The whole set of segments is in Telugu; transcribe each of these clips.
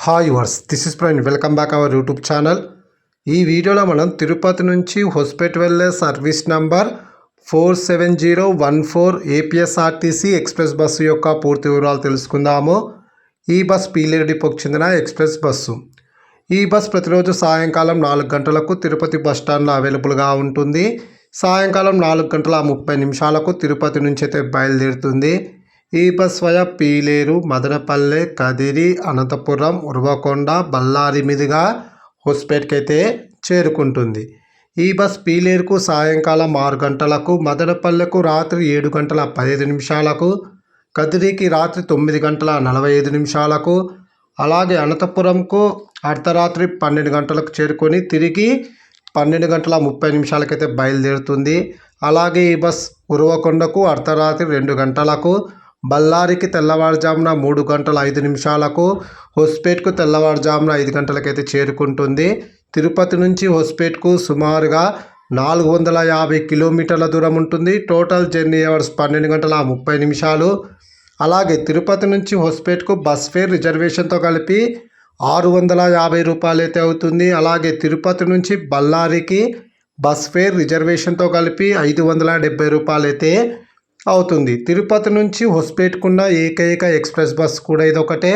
Hi viewers, this is Praveen. Welcome back our YouTube channel. ఈ వీడియోలో మనం తిరుపతి నుంచి హొస్పేట్ వెళ్ళే service number 47014 APSRTC express bus యొక్క పూర్తి వివరాలు తెలుసుకుందాము. ఈ బస్ పీలేరు డిపోకి చెందిన ఎక్స్ప్రెస్ బస్సు. ఈ బస్ ప్రతిరోజు సాయంకాలం 4 గంటలకు తిరుపతి బస్టాండ్లో అవైలబుల్గా ఉంటుంది. సాయంకాలం 4:30 తిరుపతి నుంచి అయితే బయలుదేరుతుంది. ఈ బస్ వయా పీలేరు, మదనపల్లె, కదిరి, అనంతపురం, ఉరవకొండ, బళ్ళారి మీదుగా హొస్పేట్కి అయితే చేరుకుంటుంది. ఈ బస్ పీలేరుకు సాయంకాలం 6 గంటలకు, మదనపల్లెకు రాత్రి 7:15, కదిరికి రాత్రి 9:45, అలాగే అనంతపురంకు అర్ధరాత్రి 12 గంటలకు చేరుకొని తిరిగి 12:30 అయితే బయలుదేరుతుంది. అలాగే ఈ బస్ ఉరవకొండకు అర్ధరాత్రి 2 గంటలకు, బళ్ళారికి తెల్లవారుజామున 3:05, హొస్పేట్కు తెల్లవారుజామున 5 గంటలకైతే చేరుకుంటుంది. తిరుపతి నుంచి హొస్పేట్కు సుమారుగా 450 కిలోమీటర్ల దూరం ఉంటుంది. Total journey hours 12:30. అలాగే తిరుపతి నుంచి హొస్పేట్కు బస్ ఫేర్ రిజర్వేషన్తో కలిపి 650 రూపాయలు అయితే అవుతుంది. అలాగే తిరుపతి నుంచి బళ్ళారికి బస్ ఫేర్ రిజర్వేషన్తో కలిపి 570 రూపాయలు అయితే అవుతుంది. తిరుపతి నుంచి హొస్పేట్కున్న ఏకైక ఎక్స్ప్రెస్ బస్ కూడా ఇదొకటే.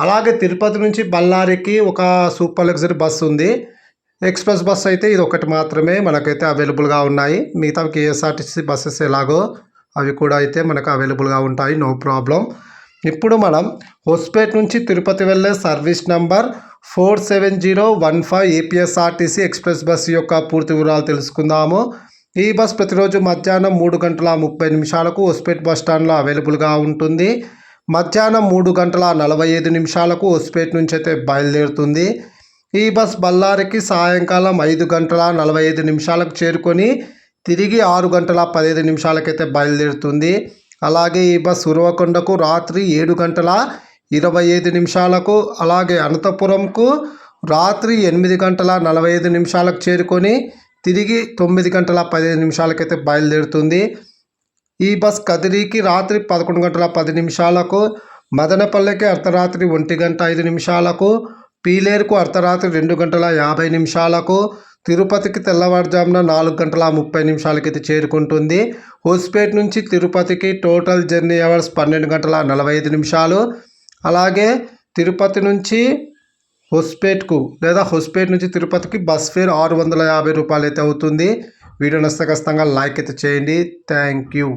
అలాగే తిరుపతి నుంచి బళ్ళారికి ఒక సూపర్ లగ్జరీ బస్ ఉంది. ఎక్స్ప్రెస్ బస్ అయితే ఇది ఒకటి మాత్రమే మనకైతే అవైలబుల్గా ఉన్నాయి. మిగతా కేఎస్ఆర్టీసీ బస్సెస్ ఎలాగో అవి కూడా అయితే మనకు అవైలబుల్గా ఉంటాయి, నో ప్రాబ్లం. ఇప్పుడు మనం హొస్పేట్ నుంచి తిరుపతి వెళ్ళే service number 47015 APSRTC express bus యొక్క పూర్తి వివరాలు తెలుసుకుందాము. ఈ బస్ ప్రతిరోజు మధ్యాహ్నం 3:30 హొస్పేట్ బస్టాండ్లో అవైలబుల్గా ఉంటుంది. మధ్యాహ్నం 3:45 హొస్పేట్ నుంచి అయితే బయలుదేరుతుంది. ఈ బస్ బళ్ళారికి సాయంకాలం 5:45 చేరుకొని తిరిగి 6:15 అయితే బయలుదేరుతుంది. అలాగే ఈ బస్ ఉరవకొండకు రాత్రి 7:25, అలాగే అనంతపురంకు రాత్రి 8:45 చేరుకొని తిరిగి 9:15 అయితే బయలుదేరుతుంది. ఈ బస్ కదిరికి రాత్రి 11:10, మదనపల్లెకి అర్ధరాత్రి 1:05, పీలేరుకు అర్ధరాత్రి 2:50, తిరుపతికి తెల్లవారుజామున 4:30 అయితే చేరుకుంటుంది. హొస్పేట్ నుంచి తిరుపతికి టోటల్ జర్నీ అవర్స్ 12:45. అలాగే తిరుపతి నుంచి హొస్పేట్కు లేదా హొస్పేట్ నుంచి తిరుపతికి బస్ ఫేర్ 650 రూపాయలు అయితే అవుతుంది. వీడియో నచ్చితే ఖచ్చితంగా లైక్ అయితే చేయండి. Thank you.